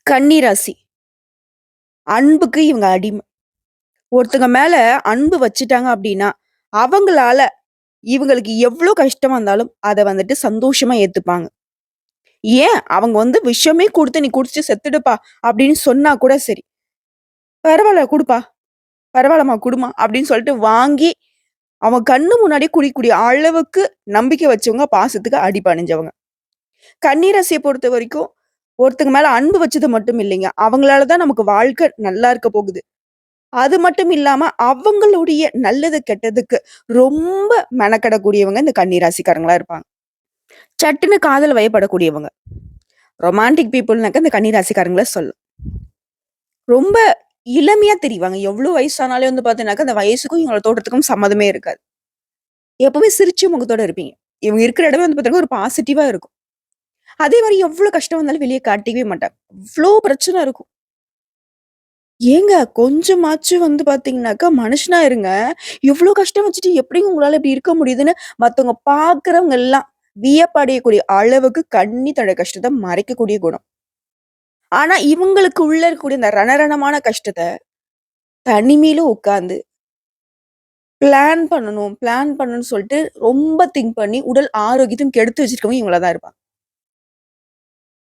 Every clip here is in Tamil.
கன்னி ராசி. அன்புக்கு இவங்க அடிமை. ஒருத்தங்க மேல அன்பு வச்சுட்டாங்க அப்படின்னா, அவங்களால இவங்களுக்கு எவ்ளோ கஷ்டமா இருந்தாலும், அத வந்துட்டு சந்தோஷமா ஏத்துப்பாங்க. ஏன் அவங்க விஷமே குடுத்து, "நீ குடிச்சு செத்துடுப்பா" அப்படின்னு சொன்னா கூட சரி. "பரவால்ல குடுப்பா, பரவால்லம்மா குடும்மா" அப்படின்னு சொல்லிட்டு வாங்கி, அவங்க கண்ணு முன்னாடியே குடிக்கக்கூடிய அளவுக்கு நம்பிக்கை வச்சவங்க, பாசத்துக்கு அடிபணிஞ்சவங்க. கன்னி ராசிய பொறுத்தவரைக்கும், ஒருத்தங்க மேல அன்பு வச்சது மட்டும் இல்லைங்க. அவங்களால தான் நமக்கு வாழ்க்கை நல்லா இருக்க போகுது. அது மட்டும் இல்லாம, அவங்களுடைய நல்லது, கெட்டதுக்கு ரொம்ப மெனக்கெடக்கூடியவங்க இந்த கன்னி ராசிக்காரங்களா இருப்பாங்க. சட்டுன்னு காதல் வயப்படக்கூடியவங்க. ரொமான்டிக் பீப்பிள்னாக்க இந்த கன்னி ராசிக்காரங்கள சொல்லலாம். ரொம்ப இளமையா தெரிவாங்க. எவ்ளோ வயசானாலே பார்த்தீங்கன்னாக்கா, அந்த வயசுக்கும் இவங்களோட தோற்றத்துக்கும் சம்மந்தமே இருக்காது. எப்பவுமே சிரிச்ச முகத்தோட இருப்பீங்க. இவங்க இருக்கிற இடமே பார்த்தீங்கன்னா, ஒரு பாசிட்டிவா இருக்கும். அதே மாரி எவ்ளோ கஷ்டம் வந்தாலும் வெளிய காட்டிக்கவே மாட்டாங்க. அவ்ளோ பிரச்சனை இருக்கும். ஏங்க கொஞ்சமாச்சும் பார்த்தீங்கன்னாக்கா, மனுஷனா இருங்க. இவ்ளோ கஷ்டம் வச்சுட்டு எப்படிங்க உங்களால இப்படி இருக்க முடியுதுன்னு மத்தவங்க பார்க்கிறவங்க எல்லாம் வியப்படையக்கூடிய அளவுக்கு கண்ணி தன்னோட கஷ்டத்த மறைக்கக்கூடிய குணம். ஆனா இவங்களுக்கு உள்ள இருக்கக்கூடிய இந்த ரணரணமான கஷ்டத்த தனிமையில உட்கார்ந்து பிளான் பண்ணணும்னு சொல்லிட்டு ரொம்ப திங்க் பண்ணி உடல் ஆரோக்கியத்தையும் கெடுத்து வச்சிருக்கவங்க இவங்களா தான் இருப்பாங்க.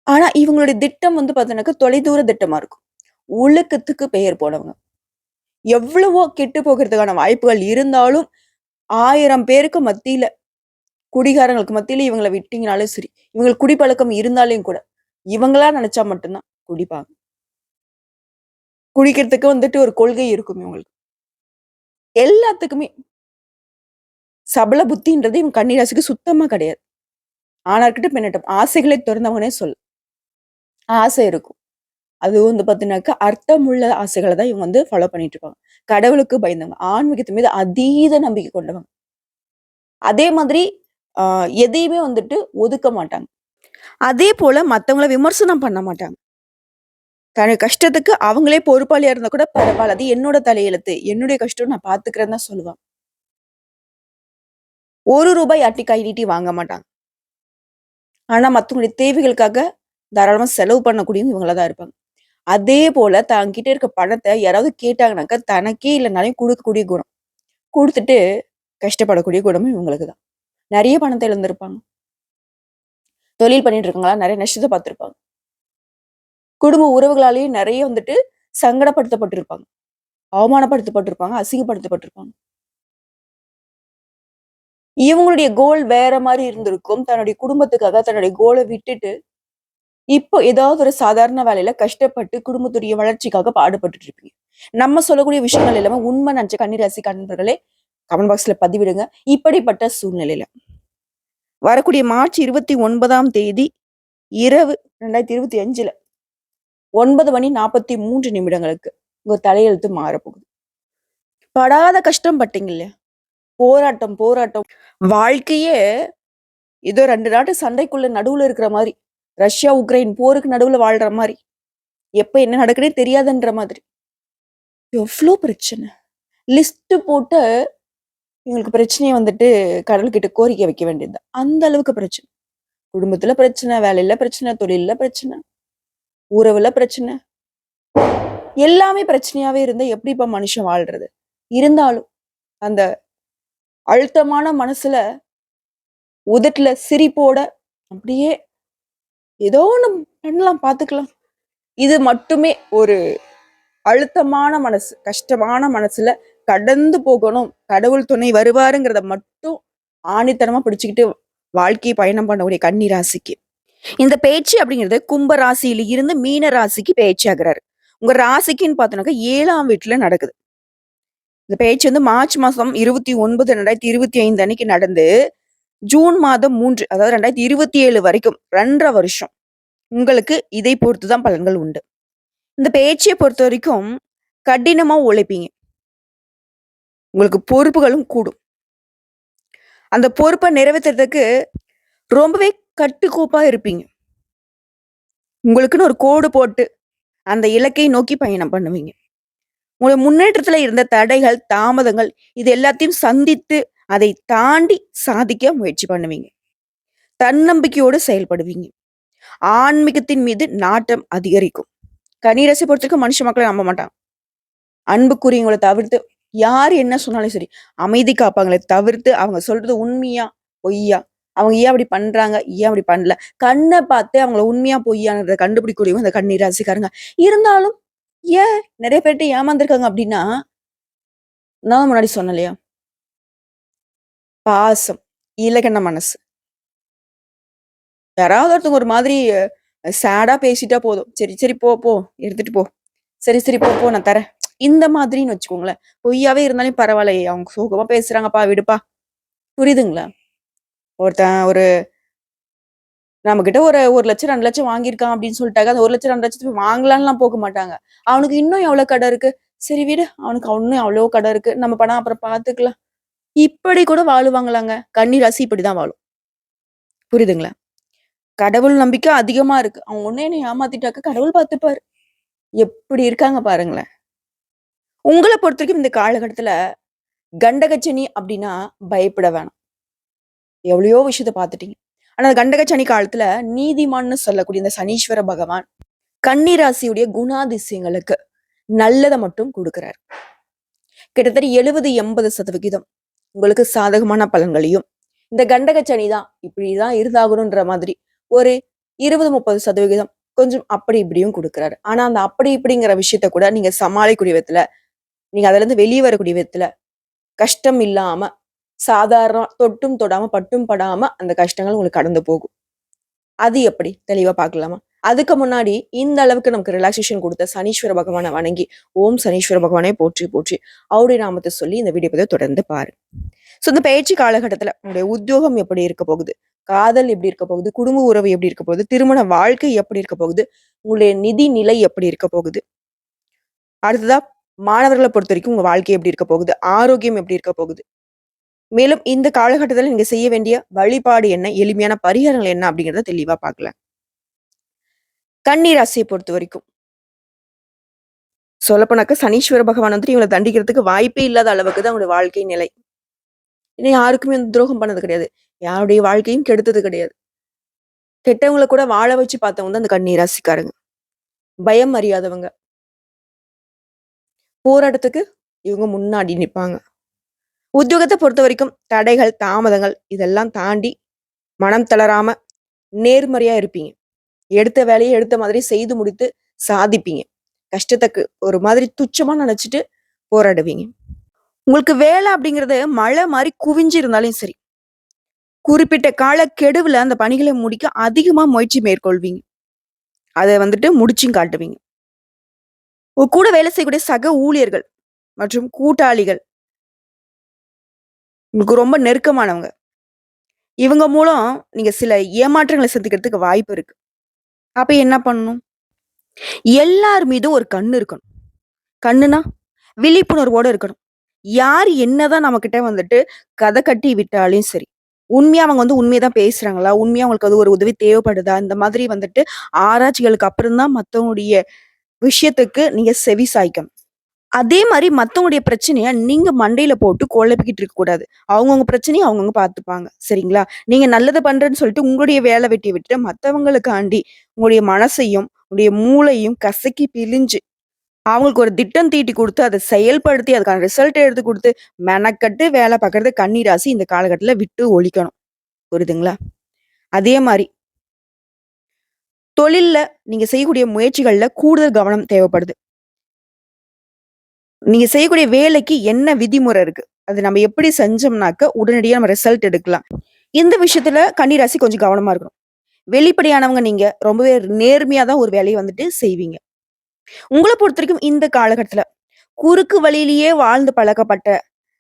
ஆனா இவங்களுடைய திட்டம் பார்த்தீங்கன்னாக்கா தொலைதூர திட்டமா இருக்கும். ஒழுக்கத்துக்கு பெயர் போனவங்க. எவ்வளவோ கெட்டு போகிறதுக்கான வாய்ப்புகள் இருந்தாலும், 1000 பேருக்கு மத்தியில, குடிகாரங்களுக்கு மத்தியில இவங்கள விட்டீங்கனாலும் சரி, இவங்களுக்கு குடிப்பழக்கம் இருந்தாலும் கூட, இவங்களா நெனச்சா மட்டும் தான் குடிப்பாங்க. குடிக்கிறதுக்கு ஒரு கொள்கை இருக்கும் இவங்களுக்கு. எல்லாத்துக்குமே சபல புத்தின்றது இவங்க கன்னி ராசிக்கு சுத்தமா கிடையாது. ஆணா இருக்கட்டும், பெண்ணா இருக்கட்டும். ஆசைகளை துறந்தவங்கன்னே சொல்லலாம். ஆசை இருக்கும். அது பார்த்தீங்கன்னாக்கா, அர்த்தமுள்ள ஆசைகள தான் இவங்க ஃபாலோ பண்ணிட்டு இருப்பாங்க. கடவுளுக்கு பயந்தவங்க. ஆன்மீகத்து மீது அதீத நம்பிக்கை கொண்டவங்க. அதே மாதிரி அ எதையுமே ஒதுக்க மாட்டாங்க. அதே போல மத்தவங்கள விமர்சனம் பண்ண மாட்டாங்க. தன் கஷ்டத்துக்கு அவங்களே பொறுப்பாளியா இருந்தா கூட பரவால்ல. அது என்னோட தலையெழுத்து. என்னுடைய கஷ்டம் நான் பார்த்துக்கிறேன்னு தான் சொல்லுவாங்க. ரூ. 1 யார்ட்டயும் கை நீட்டி வாங்க மாட்டாங்க. ஆனா மத்தவங்களுடைய தேவைகளுக்காக தாராளமா செலவு பண்ணக்கூடியவங்க இவங்களா தான் இருப்பாங்க. அதே போல தன்கிட்ட இருக்க பணத்த யாராவது கேட்டாங்கனாக்கா, தனக்கே இல்லனாலும் குடுக்கக்கூடிய குணம். குடுத்துட்டு கஷ்டப்படக்கூடிய குணமும் இவங்களுக்கு தான். நெறைய பணத்த இழந்திருப்பாங்க. தொழில் பண்ணிட்டு இருக்காங்களா, நெறைய நஷ்டத்த பார்த்திருப்பாங்க. குடும்ப உறவுகளாலேயும் நெறைய சங்கடப்படுத்தப்பட்டிருப்பாங்க. அவமானப்படுத்தப்பட்டிருப்பாங்க, அசிங்கப்படுத்தப்பட்டிருப்பாங்க. இவங்களுடைய கோல் வேற மாரி இருந்திருக்கும். தன்னுடைய குடும்பத்துக்காக தன்னுடைய கோல விட்டுட்டு, இப்போ ஏதாவது ஒரு சாதாரண வேலையில கஷ்டப்பட்டு குடும்பத்துடைய வளர்ச்சிக்காக பாடுபட்டுட்டு இருப்பீங்க. நம்ம சொல்லக்கூடிய விஷயங்கள் எல்லாமே உண்மை நெனச்ச கன்னிராசி நண்பர்களே கமெண்ட் பாக்ஸ்ல பதிவிடுங்க. இப்படிப்பட்ட சூழ்நிலையில வரக்கூடிய மார்ச் 29ஆம் தேதி இரவு 2025ல 9 மணி 43 நிமிடங்களுக்கு உங்க தலையெழுத்து மாறப்போகுது. படாத கஷ்டம் பட்டீங்க இல்லையா? போராட்டம், போராட்டம். வாழ்க்கையே ஏதோ 2 நாட்டு சண்டைக்குள்ள நடுவுல இருக்கிற மாரி. ரஷ்யா, உக்ரைன் போருக்கு நடுவுல வாழ்ற மாரி. எப்ப என்ன நடக்குன்னே தெரியாதுன்ற மாதிரி. எவ்ளோ பிரச்சனை. லிஸ்ட் போட்டு இவங்களுக்கு பிரச்சனைய கடவுள்கிட்ட கோரிக்கை வைக்க வேண்டியது தான். அந்த அளவுக்கு பிரச்சனை. குடும்பத்துல பிரச்சனை, வேலையில பிரச்சனை, தொழில்ல பிரச்சனை, உறவுல பிரச்சனை. எல்லாமே பிரச்சனையாவே இருந்தா எப்படிப்பா மனுஷன் வாழ்றது? இருந்தாலும் அந்த அழுத்தமான மனசுல உதட்டுல சிரிப்போட அப்படியே ஏதோ ஒண்ணு பண்ணலாம், பார்த்துக்கலாம். இது மட்டுமே ஒரு அழுத்தமான மனசு, கஷ்டமான மனசுல கடந்து போகணும். கடவுள் துணை வருவாருங்கிறத மட்டும் ஆணித்தனமா பிடிச்சுக்கிட்டு வாழ்க்கையை பயணம் பண்ணக்கூடிய கன்னி ராசிக்கு. இந்த பேச்சு அப்படிங்கிறது கும்ப ராசியில இருந்து மீன ராசிக்கு பேச்சு ஆகுறாரு. உங்க ராசிக்குன்னு பார்த்தோம்னாக்கா 7ஆம் வீட்டுல நடக்குது. இந்த பேச்சு மார்ச் மாசம் 29, 2025 அன்னைக்கு நடந்து, ஜூன் மாதம் 3 அதாவது 2027 வரைக்கும் 2½ வருஷம். உங்களுக்கு இதை பொறுத்து தான் பலன்கள் உண்டு. இந்த பேச்சை பொறுத்தவரைக்கும் கடினமா உழைப்பீங்க. உங்களுக்கு பொறுப்புகளும் கூடும். அந்த பொறுப்ப நிறைவேத்துறதுக்கு ரொம்பவே கட்டுக்கோப்பா இருப்பீங்க. உங்களுக்குன்னு ஒரு கோடு போட்டு அந்த இலக்கை நோக்கி பயணம் பண்ணுவீங்க. உங்க முன்னேற்றத்துல இருந்த தடைகள், தாமதங்கள் இது எல்லாத்தையும் சந்தித்து அதை தாண்டி சாதிக்க முயற்சி பண்ணுவீங்க. தன்னம்பிக்கையோடு செயல்படுவீங்க. ஆன்மீகத்தின் மீது நாட்டம் அதிகரிக்கும். கன்னி ராசி பொறுத்தவரைக்கும் மனுஷ மக்களை நம்ப மாட்டாங்க. அன்புக்குரியவங்கள தவிர்த்து யார் என்ன சொன்னாலும் சரி, அமைதி காப்பாங்களே தவிர்த்து அவங்க சொல்றது உண்மையா, பொய்யா, அவங்க ஏன் அப்படி பண்றாங்க, ஏன் அப்படி பண்ணல, கண்ண பார்த்தே அவங்கள உண்மையா பொய்யான்றத கண்டுபிடிக்கக்கூடியவங்க இந்த கன்னி ராசிக்காரங்க. இருந்தாலும் ஏன் நெறைய பேர்ட்ட ஏமாந்துருக்காங்க அப்படின்னா, நான் முன்னாடி சொன்னேன் இல்லையா? பாசம், இலகின மனசு. யாராவது ஒருத்தவங்க ஒரு மாதிரி சேடா பேசிட்டா போதும். சரி, சரி போ, போ எடுத்துட்டு போ. சரி, சரி போ, போ நான் தரேன். இந்த மாதிரின்னு வச்சுக்கோங்களேன். பொய்யாவே இருந்தாலும் பரவாயில்லையே, அவங்க சோகமா பேசுறாங்கப்பா விடுப்பா. புரியுதுங்களா? ஒருத்தன் ஒரு நம்மகிட்ட ஒரு 1,00,000 2,00,000 வாங்கியிருக்கான் அப்படின்னு சொல்லிட்டாங்க. அந்த 1,00,000 2,00,000 வாங்கலான்லாம் போக மாட்டாங்க. அவனுக்கு இன்னும் எவ்வளோ கடன் இருக்கு? சரி விடு. அவனுக்கு இன்னும் அவ்வளோ கடன் இருக்கு. நம்ம பணம் அப்புறம் பார்த்துக்கலாம். இப்படி கூட வாழுவாங்களாங்க. கன்னி ராசி இப்படிதான் வாழும். புரியுதுங்களா? கடவுள் நம்பிக்கை அதிகமா இருக்கு. அவங்க ஒண்ணு என்ன ஏமாத்திட்டாக்க கடவுள் பார்த்துப்பாரு. எப்படி இருக்காங்க பாருங்களேன். உங்கள பொறுத்தவரைக்கும் இந்த காலகட்டத்துல கண்டகச்சனி அப்படின்னா பயப்பட வேணாம். எவ்வளையோ விஷயத்த பார்த்துட்டீங்க. ஆனா கண்டகச்சனி காலத்துல நீதிமான்னு சொல்லக்கூடிய இந்த சனீஸ்வர பகவான் கன்னி ராசியுடைய குணாதிசயங்களுக்கு நல்லத மட்டும் குடுக்குறாரு. கிட்டத்தட்ட 70-80% உங்களுக்கு சாதகமான பலன்களையும், இந்த கண்டகச்சனி தான் இப்படிதான் இருந்தாகணுன்ற மாதிரி ஒரு 20-30% கொஞ்சம் அப்படி இப்படியும் குடுக்குறாரு. ஆனா அந்த அப்படி இப்படிங்கிற விஷயத்த கூட நீங்க சமாளிக்கக்கூடிய விதத்துல, நீங்க அதுல இருந்து வெளிய வரக்கூடிய விதத்துல கஷ்டம் இல்லாம, சாதாரண தொட்டும் தொடாம, பட்டும் படாம அந்த கஷ்டங்கள் உங்களுக்கு கடந்து போகும். அது எப்படி? தெளிவா பார்க்கலாமா? அதுக்கு முன்னாடி இந்த அளவுக்கு நமக்கு ரிலாக்சேஷன் குடுத்த சனீஸ்வர பகவான வணங்கி, ஓம் சனீஸ்வர பகவானே போற்றி போற்றி, அவருடைய நாமத்த சொல்லி இந்த வீடியோ பதிவ தொடர்ந்து பாருங்க. இந்த பயிற்சி காலகட்டத்துல உங்களுடைய உத்தியோகம் எப்படி இருக்க போகுது? காதல் எப்படி இருக்க போகுது? குடும்ப உறவு எப்படி இருக்க போகுது? திருமண வாழ்க்கை எப்படி இருக்க போகுது? உங்களுடைய நிதி நிலை எப்படி இருக்க போகுது? அடுத்ததா மாணவர்கள பொறுத்தவரைக்கும் உங்க வாழ்க்கை எப்படி இருக்க போகுது? ஆரோக்கியம் எப்படி இருக்க போகுது? மேலும் இந்த காலகட்டத்துல நீங்க செய்ய வேண்டிய வழிபாடு என்ன? எளிமையான பரிகாரங்கள் என்ன? அப்படிங்கிறத தெளிவா பார்க்கலாம். கன்னி ராசியை பொறுத்தவரைக்கும் சொல்லப்போனாக்க சனீஸ்வர பகவான் வந்துட்டு இவங்கள தண்டிக்கிறதுக்கு வாய்ப்பே இல்லாத அளவுக்கு தான் அவங்களுடைய வாழ்க்கை நிலை. இன்னும் யாருக்குமே வந்து துரோகம் பண்ணது கிடையாது. யாருடைய வாழ்க்கையும் கெடுத்தது கிடையாது. கெட்டவங்கள கூட வாழ வச்சு பார்த்தவங்க தான் அந்த கன்னி ராசிக்காரங்க. பயம் அறியாதவங்க. போராட்டத்துக்கு இவங்க முன்னாடி நிப்பாங்க. உத்தியோகத்த பொறுத்தவரைக்கும் தடைகள், தாமதங்கள் இதெல்லாம் தாண்டி மனம் தளராம நேர்மறையா இருப்பீங்க. எடுத்த வேலைய எடுத்த மாதிரி செய்து முடித்து சாதிப்பீங்க. கஷ்டத்துக்கு ஒரு மாதிரி துச்சமா நினைச்சுட்டு போராடுவீங்க. உங்களுக்கு வேலை அப்படிங்கிறது மழை மாரி குவிஞ்சு இருந்தாலும் சரி, குறிப்பிட்ட காலக்கெடுவுல அந்த பணிகளை முடிக்க அதிகமா முயற்சி மேற்கொள்வீங்க. அத வந்துட்டு முடிச்சும் காட்டுவீங்க. உங்க கூட வேலை செய்யக்கூடிய சக ஊழியர்கள் மற்றும் கூட்டாளிகள் உங்களுக்கு ரொம்ப நெருக்கமானவங்க. இவங்க மூலம் நீங்க சில ஏமாற்றங்கள சந்திக்கிறதுக்கு வாய்ப்பு இருக்கு. அப்ப என்ன பண்ணணும்? எல்லார் மீதும் ஒரு கண்ணு இருக்கணும். கண்ணுனா விழிப்புணர்வோட இருக்கணும். யார் என்னதான் நம்மகிட்ட வந்துட்டு கதை கட்டி விட்டாலும் சரி. உண்மையா அவங்க வந்து உண்மைய தான் பேசுறாங்களா? உண்மையா அவங்களுக்கு அது ஒரு உதவி தேவைப்படுதா? இந்த மாதிரி வந்துட்டு ஆராய்ச்சிகளுக்கு அப்புறம் தான் மத்தவங்களுடைய விஷயத்துக்கு நீங்க செவி சாய்க்கணும். அதே மாரி மத்தவங்களுடைய பிரச்சனைய நீங்க மண்டையில போட்டு குழப்பிக்கிட்டு இருக்கக்கூடாது. அவங்கவங்க பிரச்சனைய அவங்கவங்க பார்த்துப்பாங்க. சரிங்களா? நீங்க நல்லது பண்றேன்னு சொல்லிட்டு உங்களுடைய வேல வெட்டிய விட்டுட்டு மத்தவங்களுக்காண்டி உங்களுடைய மனசையும், உங்களுடைய மூளையும் கசக்கி பிழிஞ்சு அவங்களுக்கு ஒரு திட்டம் தீட்டி குடுத்து, அத செயல்படுத்தி அதுக்கான ரிசல்ட் எடுத்து குடுத்து, மெனக்கட்டு வேல பார்க்கறது கன்னி ராசி இந்த காலகட்டத்துல விட்டு ஒழிக்கணும். புரியுதுங்களா? அதே மாரி தொழில்ல நீங்க செய்யக்கூடிய முயற்சிகள்ல கூடுதல் கவனம் தேவைப்படுது. நீங்க செய்யக்கூடிய வேலைக்கு என்ன விதிமுறை இருக்கு? அது நம்ம எப்படி செஞ்சோம்னாக்க, உடனடியா நம்ம ரிசல்ட் எடுக்கலாம். இந்த விஷயத்துல கன்னி ராசி கொஞ்சம் கவனமா இருக்கணும். வெளிப்படையானவங்க நீங்க. ரொம்பவே நேர்மையா தான் ஒரு வேலைய வந்துட்டு செய்வீங்க. உங்கள பொறுத்தவரைக்கும் இந்த காலகட்டத்துல குறுக்கு வழியிலேயே வாழ்ந்து பழக்கப்பட்ட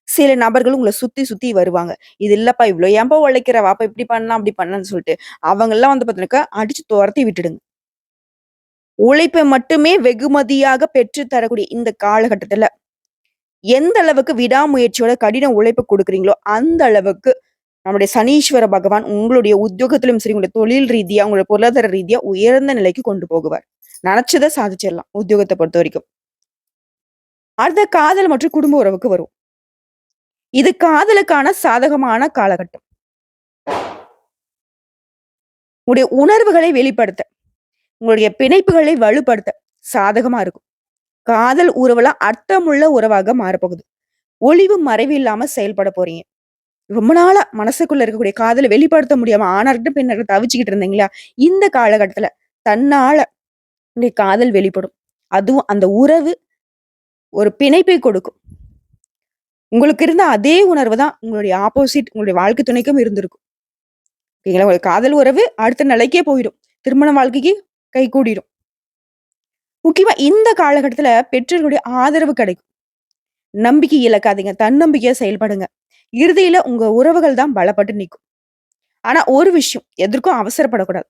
சில நபர்கள் உங்கள சுத்தி சுத்தி வருவாங்க. "இது இல்லப்பா, இவ்ளோ ஏன்பா உழைக்கிற? வாப்பா இப்படி பண்ணலாம், அப்படி பண்ணலாம்ன்னு" சொல்லிட்டு. அவங்கலாம் வந்து பார்த்தீங்கன்னாக்கா, அடிச்சு தொரத்தி விட்டுடுங்க. உழைப்பை மட்டுமே வெகுமதியாக பெற்று தரக்கூடிய இந்த காலகட்டத்துல, எந்த அளவுக்கு விடாமுயற்சியோட கடின உழைப்பு குடுக்குறீங்களோ, அந்த அளவுக்கு நம்முடைய சனீஸ்வர பகவான் உங்களுடைய உத்தியோகத்திலும் சரி, உங்களுடைய தொழில் ரீதியா, உங்களுடைய பொருளாதார ரீதியா உயர்ந்த நிலைக்கு கொண்டு போகுவார். நெனச்சத சாதிச்சிடலாம், உத்தியோகத்த பொறுத்தவரைக்கும். அடுத்த காதல் மற்றும் குடும்ப உறவுக்கு வருவோம். இது காதலுக்கான சாதகமான காலகட்டம். உங்களுடைய உணர்வுகளை வெளிப்படுத்த, உங்களுடைய பிணைப்புகளை வலுப்படுத்த, சாதகமா இருக்கும். காதல் உறவுலாம் அர்த்தமுள்ள உறவாக மாறப்போகுது. ஒளிவு மறைவு இல்லாம செயல்பட போறீங்க. ரொம்ப நாளா மனசுக்குள்ள இருக்கக்கூடிய காதல வெளிப்படுத்த முடியாம ஆணா இருக்கட்டும், பெண்ணா இருக்கட்டும் தவிச்சுக்கிட்டு இருந்தீங்களா? இந்த காலகட்டத்துல தன்னால உங்களுடைய காதல் வெளிப்படும். அதுவும் அந்த உறவு ஒரு பிணைப்பை கொடுக்கும். உங்களுக்கு இருந்த அதே உணர்வு தான் உங்களுடைய ஆப்போசிட் உங்களுடைய வாழ்க்கை துணைக்கும் இருந்திருக்கும். ஓகேங்களா? ஒரு காதல் உறவு அடுத்த நிலைக்கே போயிடும். திருமண வாழ்க்கைக்கு கைகூடிரும். முக்கியமா இந்த காலகட்டத்துல பெற்றோர்களுடைய ஆதரவு கிடைக்கும். நம்பிக்கை இழக்காதீங்க. தன்னம்பிக்கையா செயல்படுங்க. இறுதியில உங்க உறவுகள் தான் பலப்பட்டு நிக்கும். ஆனா ஒரு விஷயம், எதற்கும் அவசரப்படக்கூடாது.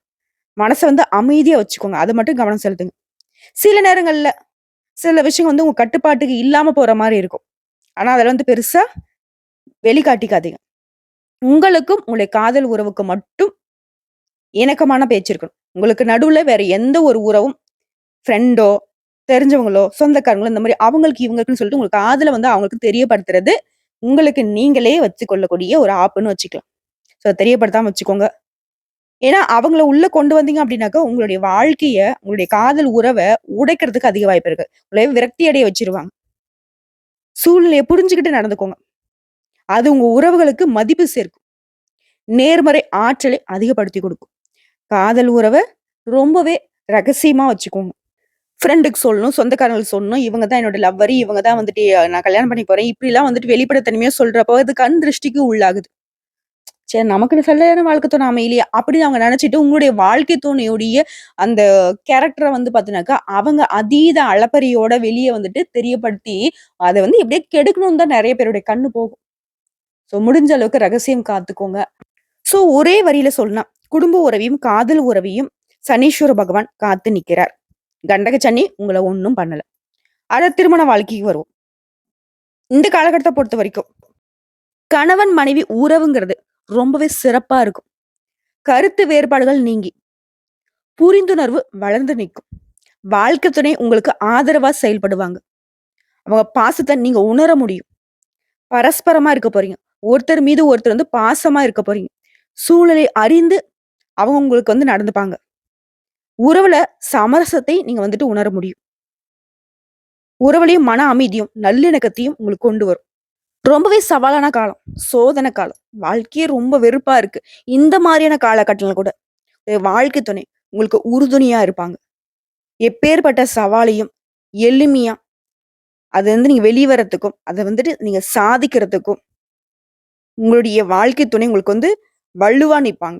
மனச வந்து அமைதியா வச்சுக்கோங்க. அது மட்டும் கவனம் செலுத்துங்க. சில நேரங்கள்ல சில விஷயம் வந்து உங்க கட்டுப்பாட்டுக்கு இல்லாம போற மாரி இருக்கும். ஆனா அதுல வந்து பெருசா வெளிக்காட்டிக்காதீங்க. உங்களுக்கும் உங்களுடைய காதல் உறவுக்கும் மட்டும் இணக்கமான பேச்சு இருக்கணும். உங்களுக்கு நடுவுல வேற எந்த ஒரு உறவும் ஃப்ரெண்டோ, தெரிஞ்சவங்களோ, சொந்தக்காரங்களோ இந்த மாரி அவங்களுக்கு இவங்களுக்குன்னு சொல்லிட்டு உங்களுக்கு காதல வந்து அவங்களுக்கு தெரியப்படுத்துறது, உங்களுக்கு நீங்களே வச்சுக் கொள்ளக்கூடிய ஒரு ஆப்புன்னு வச்சுக்கலாம். ஸோ தெரியப்படுத்தாம வச்சுக்கோங்க. ஏன்னா, அவங்கள உள்ள கொண்டு வந்தீங்க அப்டின்னாக்கா, உங்களுடைய வாழ்க்கைய, உங்களுடைய காதல் உறவ உடைக்கிறதுக்கு அதிக வாய்ப்பு இருக்கு. உங்கள விரக்தி அடைய வச்சுருவாங்க. சூழ்நிலைய புரிஞ்சுகிட்டு நடந்துக்கோங்க. அது உங்க உறவுகளுக்கு மதிப்பு சேர்க்கும். நேர்மறை ஆற்றலை அதிகப்படுத்திக் குடுக்கும். காதல் உறவ ரொம்பவே ரகசியமா வச்சுக்கோங்க. ஃப்ரெண்டுக்கு சொல்லணும், சொந்தக்காரங்களுக்கு சொல்லணும். இவங்க தான் என்னோட லவ்வரு. இவங்க தான் வந்துட்டு நான் கல்யாணம் பண்ணிக்க போறேன். இப்படிலாம் வந்துட்டு வெளிப்படைத்தன்மையா சொல்றப்போ, அது கண் திருஷ்டிக்கு உள்ளாகுது. சரி நமக்கு சரியான வாழ்க்கை துணை அமையலையே அப்படின்னு அவங்க நினைச்சிட்டு உங்களுடைய வாழ்க்கை துணையுடைய அந்த கேரக்டரை வந்து பாத்தீங்கன்னாக்கா அவங்க அதீத அளப்பரியோட வெளியே வந்துட்டு தெரியப்படுத்தி அதை வந்து எப்படியே கெடுக்கணும்னு தான் நிறைய பேருடைய கண்ணு போகும். சோ முடிஞ்ச அளவுக்கு ரகசியம் காத்துக்கோங்க. சோ ஒரே வரியில சொல்லலாம், குடும்ப உறவையும் காதல் உறவையும் சனீஸ்வர பகவான் காத்து நிக்கிறார். கண்டக சனி உங்களை ஒண்ணும் பண்ணல. அத திருமண வாழ்க்கைக்கு வருவோம். இந்த காலகட்டத்தை பொறுத்த வரைக்கும் கணவன் மனைவி உறவுங்கிறது ரொம்பவே சிறப்பா இருக்கும். கருத்து வேறுபாடுகள் நீங்கி புரிந்துணர்வு வளர்ந்து நிற்கும். வாழ்க்கை துணை உங்களுக்கு ஆதரவா செயல்படுவாங்க. அவங்க பாசத்தை நீங்க உணர முடியும். பரஸ்பரமா இருக்க போறீங்க. ஒருத்தர் மீது ஒருத்தர் வந்து பாசமா இருக்க போறீங்க. சூழலை அறிந்து அவங்க உங்களுக்கு வந்து நடந்துப்பாங்க. உறவுல சமரசத்தை நீங்க வந்துட்டு உணர முடியும். உறவுலயும் மன அமைதியும் நல்லிணக்கத்தையும் உங்களுக்கு கொண்டு வரும். ரொம்பவே சவாலான காலம். சோதனை காலம். வாழ்க்கையே ரொம்ப வெறுப்பா இருக்கு. இந்த மாதிரியான காலகட்டத்துல கூட வாழ்க்கை துணை உங்களுக்கு உறுதுணையா இருப்பாங்க. எப்பேற்பட்ட சவாலையும் எளிமையா அது வந்து நீங்க வெளிய வரதுக்கும், அத வந்துட்டு நீங்க சாதிக்கிறதுக்கும், உங்களுடைய வாழ்க்கை துணை உங்களுக்கு வந்து வலுவா நிப்பாங்க.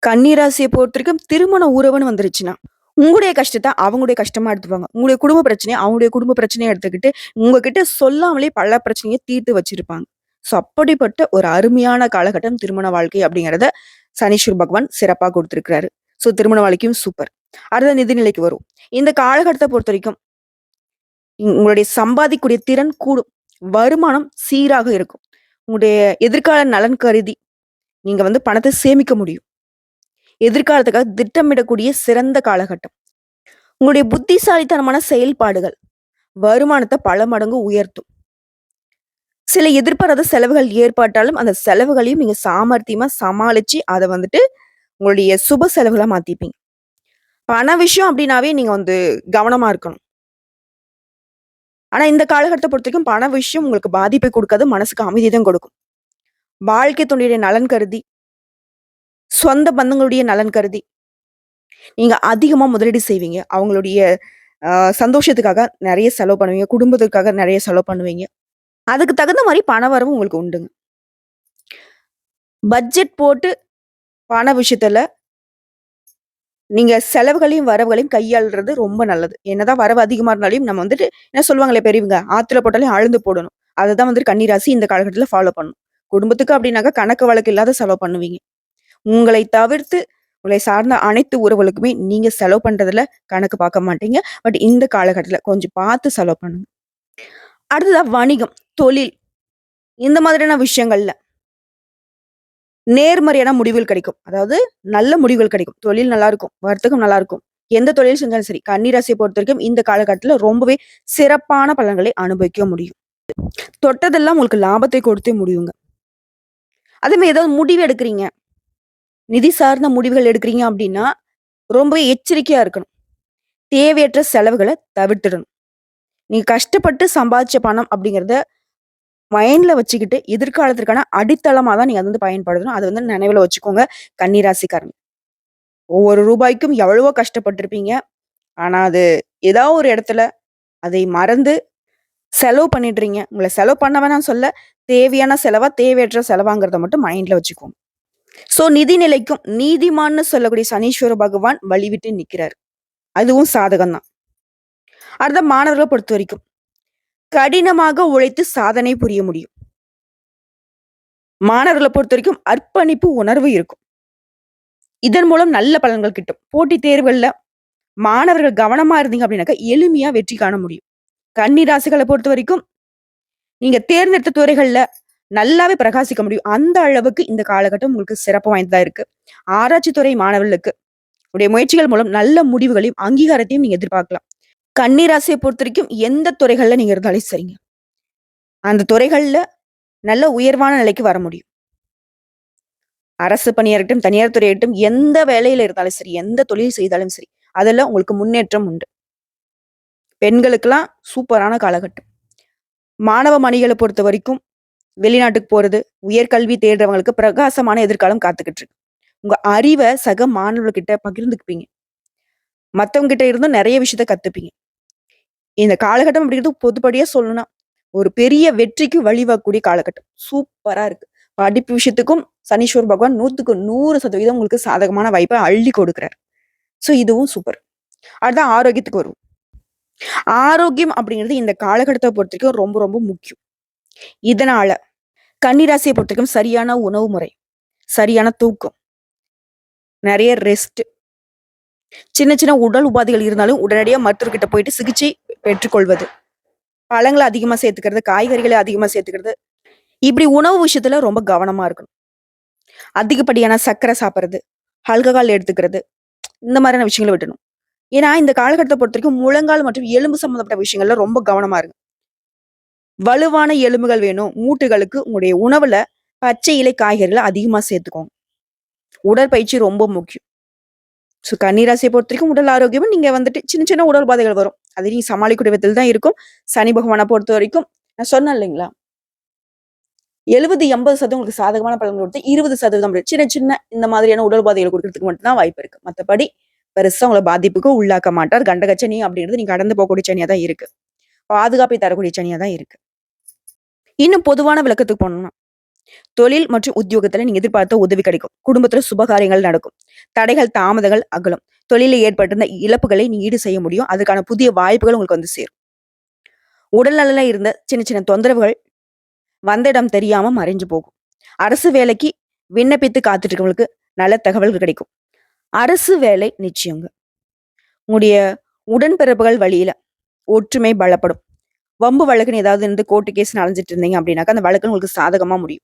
கன்னி ராசிய பொறுத்தவரைக்கும் திருமண உறவுன்னு வந்துருச்சுன்னா, உங்களுடைய கஷ்டத்த அவங்களுடைய கஷ்டமா எடுத்துப்பாங்க. உங்களுடைய குடும்ப பிரச்சனைய அவங்களுடைய குடும்ப பிரச்சனையா எடுத்துக்கிட்டு, உங்ககிட்ட சொல்லாமலே பல பிரச்சனைய தீர்த்து வச்சிருப்பாங்க. ஸோ அப்படிப்பட்ட ஒரு அருமையான காலகட்டம் திருமண வாழ்க்கை அப்படிங்கிறத சனீஸ்வர பகவான் சிறப்பா குடுத்திருக்கிறாரு. ஸோ திருமண வாழ்க்கையும் சூப்பர். அடுத்த நிதிநிலைக்கு வருவோம். இந்த காலகட்டத்த பொறுத்தவரைக்கும் உங்களுடைய சம்பாதிக்கக்கூடிய திறன் கூடும். வருமானம் சீராக இருக்கும். உங்களுடைய எதிர்கால நலன் கருதி நீங்க வந்து பணத்த சேமிக்க முடியும். எதிர்காலத்துக்காக திட்டமிடக்கூடிய சிறந்த காலகட்டம். உங்களுடைய புத்திசாலித்தனமான செயல்பாடுகள் வருமானத்த பல மடங்கு உயர்த்தும். சில எதிர்பாராத செலவுகள் ஏற்பட்டாலும், அந்த செலவுகளையும் நீங்க சாமர்த்தியமா சமாளிச்சு, அத வந்துட்டு உங்களுடைய சுப செலவுகளா மாத்திப்பீங்க. பண விஷயம் அப்டின்னாவே நீங்க வந்து கவனமா இருக்கணும். ஆனா இந்த காலகட்டத்த பொறுத்தவரைக்கும் பண விஷயம் உங்களுக்கு பாதிப்பை குடுக்காது. மனசுக்கு அமைதி தான் கொடுக்கும். வாழ்க்கை துணையுடைய நலன் கருதி, சொந்த பந்தங்களுடைய நலன் கருதி, நீங்க அதிகமா முதலீடு செய்வீங்க. அவங்களுடைய அ சந்தோஷத்துக்காக நெறைய செலவு பண்ணுவீங்க. குடும்பத்துக்காக நெறைய செலவு பண்ணுவீங்க. அதுக்கு தகுந்த மாரி பண வரவும் உங்களுக்கு உண்டுங்க. பட்ஜெட் போட்டு பண விஷயத்துல நீங்க செலவுகளையும், வரவுகளையும் கையாள்றது ரொம்ப நல்லது. என்னதான் வரவு அதிகமா இருந்தாலும் நம்ம வந்துட்டு என்ன சொல்லுவாங்களே பெரியவங்க, "ஆத்துல போட்டாலும் அளந்து போடணும்." அததான் வந்துட்டு கன்னி ராசி இந்த காலகட்டத்துல ஃபாலோ பண்ணணும். குடும்பத்துக்கு அப்டின்னாக்கா கணக்கு வழக்கு இல்லாத செலவு பண்ணுவீங்க. உங்களை தவிர்த்து உங்களை சார்ந்த அனைத்து உறவுகளுக்குமே நீங்க செலவு பண்றதுல கணக்கு பார்க்க மாட்டீங்க. பட் இந்த காலகட்டத்துல கொஞ்சம் பார்த்து செலவு பண்ணுங்க. அடுத்ததா வணிகம், தொழில் இந்த மாதிரியான விஷயங்கள்ல நேர்மறையான முடிவுகள் கிடைக்கும். அதாவது நல்ல முடிவுகள் கிடைக்கும். தொழில் நல்லா இருக்கும். வர்த்தகம் நல்லா இருக்கும். எந்த தொழில் செஞ்சாலும் சரி, கன்னி ராசிய பொறுத்தவரைக்கும் இந்த காலகட்டத்துல ரொம்பவே சிறப்பான பலன்களை அனுபவிக்க முடியும். தொட்டதெல்லாம் உங்களுக்கு லாபத்தை கொடுத்தே முடியுங்க. அதே மாரி ஏதாவது முடிவு எடுக்கிறீங்க, நிதி சார்ந்த முடிவுகள் எடுக்கிறீங்க அப்டின்னா, ரொம்பவே எச்சரிக்கையா இருக்கணும். தேவையற்ற செலவுகள தவிர்த்துடணும். நீங்க கஷ்டப்பட்டு சம்பாதிச்ச பணம் அப்படிங்கிறத மைண்ட்ல வச்சுக்கிட்டு, எதிர்காலத்திற்கான அடித்தளமா தான் நீங்க அத வந்து பயன்படுத்தணும். அத வந்து நினைவுல வச்சுக்கோங்க கன்னி ராசிக்காரங்க. ஒவ்வொரு ரூபாய்க்கும் எவ்வளவோ கஷ்டப்பட்டுருப்பீங்க. ஆனா, அது ஏதா ஒரு இடத்துல அதை மறந்து செலவு பண்ணிடுறீங்க. உங்கள செலவு பண்ண வேணாம்னு சொல்லல. தேவையான செலவா, தேவையற்ற செலவாங்கிறத மட்டும் மைண்ட்ல வச்சுக்கோங்க. ஸோ நிதி நிலைக்கும் நீதிமான்னு சொல்லக்கூடிய சனீஸ்வர பகவான் வழிவிட்டு நிக்கிறாரு. அதுவும் சாதகம் தான். அடுத்த மாணவர்கள பொறுத்தவரைக்கும், கடினமாக உழைத்து சாதனை புரிய முடியும். மாணவர்கள பொறுத்தவரைக்கும் அர்ப்பணிப்பு உணர்வு இருக்கும். இதன் மூலம் நல்ல பலன்கள் கிட்டும். போட்டித் தேர்வுகள்ல மாணவர்கள் கவனமா இருந்தீங்க அப்படின்னாக்கா, எளிமையா வெற்றி காண முடியும். கன்னி ராசிகள பொறுத்தவரைக்கும், நீங்க தேர்ந்தெடுத்த துறைகள்ல நல்லாவே பிரகாசிக்க முடியும். அந்த அளவுக்கு இந்த காலகட்டம் உங்களுக்கு சிறப்பு வாய்ந்ததா இருக்கு. ஆராய்ச்சி துறை மாணவர்களுக்கு உடைய முயற்சிகள் மூலம் நல்ல முடிவுகளையும், அங்கீகாரத்தையும் நீங்க எதிர்பார்க்கலாம். கன்னி ராசிய பொறுத்தவரைக்கும் எந்த துறைகள்ல நீங்க இருந்தாலும் சரிங்க. அந்த துறைகள்ல நல்ல உயர்வான நிலைக்கு வர முடியும். அரசு பணியாகட்டும், தனியார் துறையாகட்டும், எந்த வேலையில இருந்தாலும் சரி, எந்த தொழில் செய்தாலும் சரி, அதுல உங்களுக்கு முன்னேற்றம் உண்டு. பெண்களுக்கெல்லாம் சூப்பரான காலகட்டம். மாணவ மணிகள பொறுத்தவரைக்கும், வெளிநாட்டுக்கு போறது, உயர்கல்வி தேடுறவங்களுக்கு பிரகாசமான எதிர்காலம் காத்துக்கிட்டு இருக்கு. உங்க அறிவ சக மாணவர்கள்கிட்ட பகிர்ந்துக்குப்பீங்க. மத்தவங்க கிட்ட இருந்தும் நெறைய விஷயத்த கத்துப்பீங்க. இந்த காலகட்டம் அப்படிங்கிறது பொதுப்படியா சொல்லணும்னா, ஒரு பெரிய வெற்றிக்கு வழிவகுக்கக்கூடிய காலகட்டம். சூப்பரா இருக்கு. படிப்பு விஷயத்துக்கும் சனீஸ்வர பகவான் 100க்கு 100% உங்களுக்கு சாதகமான வாய்ப்ப அள்ளி கொடுக்கிறார். ஸோ இதுவும் சூப்பர். அடுத்து ஆரோக்கியத்துக்கு வருவோம். ஆரோக்கியம் அப்படிங்கிறது இந்த காலகட்டத்த பொறுத்தவரைக்கும் ரொம்ப ரொம்ப முக்கியம். இதனால கன்னி ராசிய பொறுத்தவரைக்கும் சரியான உணவு முறை, சரியான தூக்கம், நெறைய ரெஸ்ட், சின்ன சின்ன உடல் உபாதைகள் இருந்தாலும் உடனடியா மருத்துவர்கிட்ட போயிட்டு சிகிச்சை பெற்றுக்கொள்வது, பழங்கள அதிகமா சேர்த்துக்கிறது, காய்கறிகள அதிகமா சேர்த்துக்கிறது, இப்படி உணவு விஷயத்துல ரொம்ப கவனமா இருக்கணும். அதிகப்படியான சர்க்கரை சாப்பிடுறது, ஆல்கஹால் எடுத்துக்கிறது, இந்த மாதிரியான விஷயங்கள விட்டுடணும். ஏன்னா, இந்த காலகட்டத்த பொறுத்தவரைக்கும் முழங்கால் மற்றும் எலும்பு சம்மந்தப்பட்ட விஷயங்கள்ல ரொம்ப கவனமா இருங்க. வலுவான எலும்புகள் வேணும், மூட்டுகளுக்கு உங்களுடைய உணவுல பச்சை இலை காய்கறிகள அதிகமா சேர்த்துக்கோங்க. உடற்பயிற்சி ரொம்ப முக்கியம். ஸோ கன்னி ராசிய பொறுத்தவரைக்கும் உடல் ஆரோக்கியமும் நீங்க வந்துட்டு சின்ன சின்ன உடல் உபாதைகள் வரும். அதை நீங்க சமாளிக்கக்கூடிய விதத்தில் தான் இருக்கும். சனி பகவான பொறுத்தவரைக்கும் நான் சொன்னேன் இல்லைங்களா? 70, 80% உங்களுக்கு சாதகமான பலன்கள் கொடுத்து 20% சின்ன சின்ன இந்த மாதிரியான உடல் உபாதைகள் கொடுக்கறதுக்கு மட்டும் தான் வாய்ப்பு இருக்கு. மத்தபடி பெருசா உங்கள பாதிப்புக்கு உள்ளாக்க மாட்டார். கண்டக சனி அப்படிங்கிறது நீங்க கடந்து போகக்கூடிய சனியா தான் இருக்கு. பாதுகாப்பை தரக்கூடிய சனியா தான் இருக்கு. இன்னும் பொதுவான விளக்கத்துக்கு போனோம்னா, தொழில் மற்றும் உத்தியோகத்துல நீங்க எதிர்பார்த்த உதவி கிடைக்கும். குடும்பத்துல சுபகாரியங்கள் நடக்கும். தடைகள், தாமதங்கள் அகலும். தொழிலில் ஏற்பட்டிருந்த இழப்புகளை நீங்க ஈடு செய்ய முடியும். அதுக்கான புதிய வாய்ப்புகள் உங்களுக்கு வந்து சேரும். உடல் நலன்ல இருந்த சின்ன சின்ன தொந்தரவுகள் வந்த இடம் தெரியாம மறைஞ்சு போகும். அரசு வேலைக்கு விண்ணப்பித்து காத்துட்டு இருக்கவங்களுக்கு நல்ல தகவல்கள் கிடைக்கும். அரசு வேலை நிச்சயங்க. உங்களுடைய உடன்பிறப்புகள் வழியில ஒற்றுமை பலப்படும். வம்பு வழக்குன்னு ஏதாவது இருந்து கோர்ட்டு கேஸ்ன்னு அலைஞ்சிட்டு இருந்தீங்க அப்படின்னாக்கா, அந்த வழக்கு உங்களுக்கு சாதகமா முடியும்.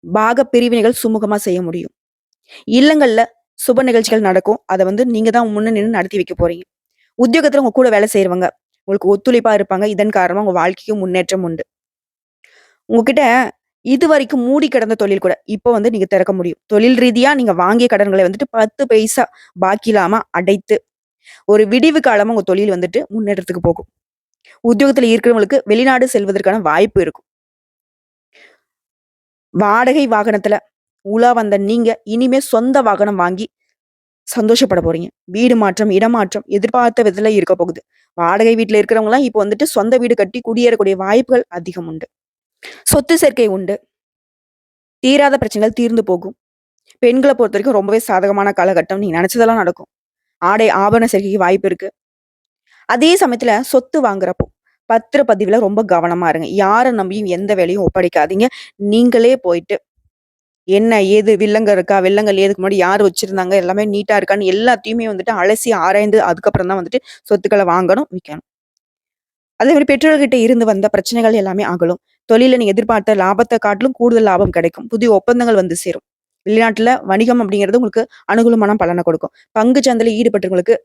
பாக பிரிவினைகள் சுமூகமா செய்ய முடியும். இல்லங்கள்ல சுப நிகழ்ச்சிகள் நடக்கும். அத வந்து நீங்க தான் முன்ன நின்னு நடத்தி வைக்க போறீங்க. உத்தியோகத்துல உங்க கூட வேலை செய்றவங்க உங்களுக்கு ஒத்துழைப்பா இருப்பாங்க. இதன் காரணமா உங்க வாழ்க்கைக்கு முன்னேற்றம் உண்டு. உங்ககிட்ட இதுவரைக்கும் மூடி கிடந்த தொழில் கூட இப்போ வந்து நீங்க திறக்க முடியும். தொழில் ரீதியா நீங்க வாங்கிய கடன்களை வந்துட்டு 10 பைசா பாக்கி இல்லாம அடைத்து, ஒரு விடிவு காலமா உங்க தொழில் வந்துட்டு முன்னேற்றத்துக்கு போகும். உத்தியோகத்துல இருக்கிறவங்களுக்கு வெளிநாடு செல்வதற்கான வாய்ப்பு இருக்கும். வாடகை வாகனத்துல உலா வந்த நீங்க இனிமே சொந்த வாகனம் வாங்கி சந்தோஷப்பட போறீங்க. வீடு மாற்றம், இடமாற்றம் எதிர்பார்த்த விதத்துல இருக்க போகுது. வாடகை வீட்ல இருக்கிறவங்கலாம் இப்போ வந்துட்டு சொந்த வீடு கட்டி குடியேறக்கூடிய வாய்ப்புகள் அதிகம் உண்டு. சொத்து சேர்க்கை உண்டு. தீராத பிரச்சனைகள் தீர்ந்து போகும். பெண்கள பொறுத்தவரைக்கும் ரொம்பவே சாதகமான காலகட்டம். நீங்க நெனச்சதெல்லாம் நடக்கும். ஆடை, ஆபரண சேர்க்கைக்கு வாய்ப்பு இருக்கு. அதே சமயத்துல சொத்து வாங்குறப்போ, பத்திரப்பதிவுல ரொம்ப கவனமா இருங்க. யார நம்பியும் எந்த வேலையும் ஒப்படைக்காதீங்க. நீங்களே போயிட்டு என்ன, ஏது வில்லங்க இருக்கா? வில்லங்கள் ஏதுக்கு முன்னாடி யார் வச்சிருந்தாங்க? எல்லாமே நீட்டா இருக்கான்னு எல்லாத்தையுமே வந்துட்டு அலசி ஆராய்ந்து அதுக்கப்புறம் தான் வந்துட்டு சொத்துக்கள வாங்கணும், விக்கணும். அதே மாரி பெற்றோர்கிட்ட இருந்து வந்த பிரச்சனைகள் எல்லாமே அகலும். தொழில்ல நீங்க எதிர்பார்த்த லாபத்த காட்டிலும் கூடுதல் லாபம் கிடைக்கும். புதிய ஒப்பந்தங்கள் வந்து சேரும். வெளிநாட்டுல வணிகம் அப்படிங்கிறது உங்களுக்கு அனுகூலமான பலன கொடுக்கும். பங்கு சந்தையில ஈடுபட்டவங்களுக்கு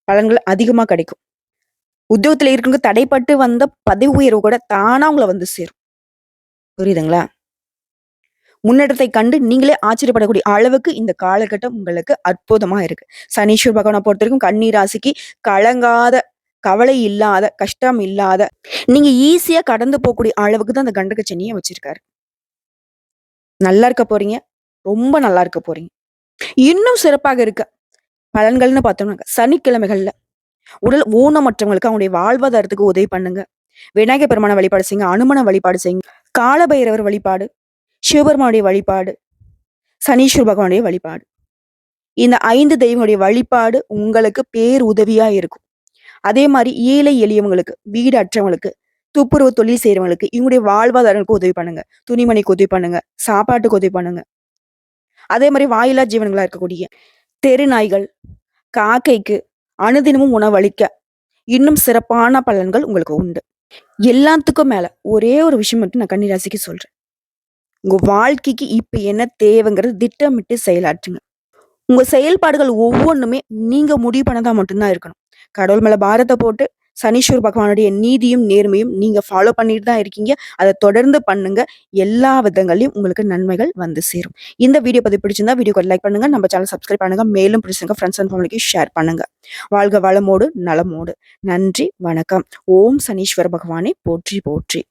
பலன்கள் அதிகமா கிடைக்கும். உத்தியோகத்துல இருக்கவங்க தடைப்பட்டு வந்த பதவி உயர்வு கூட தானா உங்கள வந்து சேரும். புரியுதுங்களா? முன்னேற்றத்தை கண்டு நீங்களே ஆச்சரியப்படக்கூடிய அளவுக்கு இந்த காலகட்டம் உங்களுக்கு அற்புதமா இருக்கு. சனீஸ்வர பகவானை பொறுத்த வரைக்கும் கன்னி ராசிக்கு கலங்காத, கவலை இல்லாத, கஷ்டம் இல்லாத, நீங்க ஈஸியா கடந்து போகக்கூடிய அளவுக்கு தான் அந்த கண்டக சனியை வச்சிருக்காரு. நல்லா இருக்க போறீங்க. ரொம்ப நல்லா இருக்க போறீங்க. இன்னும் சிறப்பாக இருக்க பலன்கள்னு பார்த்தோம்னாக்க, சனிக்கிழமைகள்ல உடல் ஊனமற்றவங்களுக்கு அவங்களுடைய வாழ்வாதாரத்துக்கு உதவி பண்ணுங்க. விநாயகர் பெருமான வழிபாடு செய்யுங்க. அனுமன வழிபாடு செய்யுங்க. காலபைரவர் வழிபாடு, சிவபெருமானுடைய வழிபாடு, சனீஸ்வர பகவானுடைய வழிபாடு. இந்த 5 தெய்வங்களுடைய வழிபாடு உங்களுக்கு பேர் உதவியா இருக்கும். அதே மாதிரி ஏழை எளியவங்களுக்கு, வீடு அற்றவங்களுக்கு, துப்புரவு தொழில் செய்யறவங்களுக்கு, இவங்களுடைய வாழ்வாதாரங்களுக்கு உதவி பண்ணுங்க. துணிமணிக்கு உதவி பண்ணுங்க. சாப்பாட்டுக்கு உதவி பண்ணுங்க. அதே மாதிரி வாயில்லா ஜீவன்களா இருக்கக்கூடிய தெரு நாய்கள், காக்கைக்கு அனுதினமும் உணவளிக்க இன்னும் சிறப்பான பலன்கள் உங்களுக்கு உண்டு. எல்லாத்துக்கும் மேல ஒரே ஒரு விஷயம் மட்டும் நான் கன்னிராசிக்கு சொல்றேன். உங்க வாழ்க்கைக்கு இப்ப என்ன தேவைங்கிறது திட்டமிட்டு செயலாற்றுங்க. உங்க செயல்பாடுகள் ஒவ்வொன்றுமே நீங்க முடிவு பண்ணதா மட்டும்தான் இருக்கணும். கடவுள் மேல பாரத்தை போட்டு சனீஸ்வர பகவானுடைய நீதியும் நேர்மையும் நீங்க ஃபாலோ பண்ணிட்டு தான் இருக்கீங்க. அதை தொடர்ந்து பண்ணுங்க. எல்லா விதங்களையும் உங்களுக்கு நன்மைகள் வந்து சேரும். இந்த வீடியோ பதிவு பிடிச்சிருந்தா வீடியோக்கு லைக் பண்ணுங்க. நம்ம சேனல் சப்ஸ்கிரைப் பண்ணுங்க. மேலும் பிடிச்சிருங்க ஃப்ரெண்ட்ஸ் அண்ட் ஃபேமிலிக்கு ஷேர் பண்ணுங்க. வாழ்க வளமோடு நலமோடு. நன்றி, வணக்கம். ஓம் சனீஸ்வர பகவானை போற்றி போற்றி.